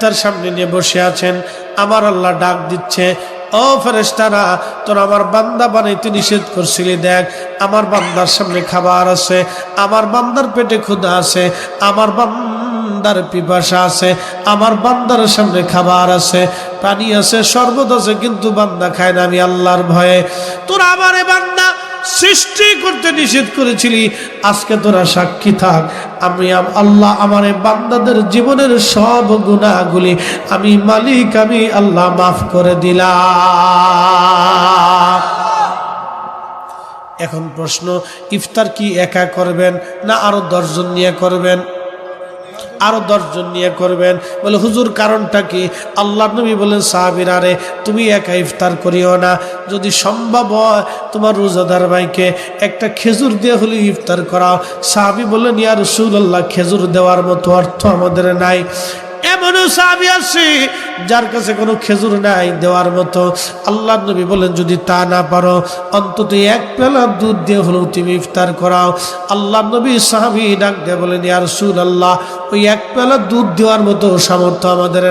ইফতার সামনে নিয়ে বসে আছেন, আমার আল্লাহ ডাক দিচ্ছে, ও ফেরেশতারা, তোরা আমার বান্দা বানাইতে নিষেধ করছিলি, দেখ আমার বান্দার সামনে খাবার আছে, আমার বান্দার পেটে ক্ষুধা আছে, আমার বান্দার পিপাসা আছে, আমার বান্দার সামনে খাবার আছে, পানি আছে, শরবত আছে, কিন্তু বান্দা খায় না। আমি আল্লাহর ভয়ে তোরা আমারে বান্দা সৃষ্টি করতে নিষেধ করেছিলি, আজকে তোরা সাক্ষী থাক, আমি আল্লাহ আমার বান্দাদের জীবনের সব গুনাহগুলি আমি মালিক, আমি আল্লাহ মাফ করে দিলাম। এখন প্রশ্ন, ইফতার কি একা করবেন না আরো 10 জন নিয়ে করবেন? আরো 10 জন নিয়ে করবেন। বলে হুজুর কারণটা কি? আল্লাহ নবী বলেন, সাহাবীরা রে তুমি একা ইফতার করিও না, যদি সম্ভব হয় তোমার রোজাদার ভাইকে একটা খেজুর দিয়ে হলে ইফতার করাও। সাহাবী বললেন, ইয়া রাসূলুল্লাহ, খেজুর দেওয়ার মতো অর্থ আমাদের নাই। এমনও সাহাবী আছে যার কাছে কোনো খেজুর নাই দেওয়ার মতো। আল্লাহ নবী বলেন, যদি তা না পারো অন্তত 1 পেলা দুধ দিয়ে হলেও তুমি ইফতার করাও। আল্লাহ নবী সাহাবী ডাক দিয়ে বলেন, ইয়া রাসূলুল্লাহ, ওই 1 পেলা দুধ দেওয়ার মতো সামর্থ্য আমাদের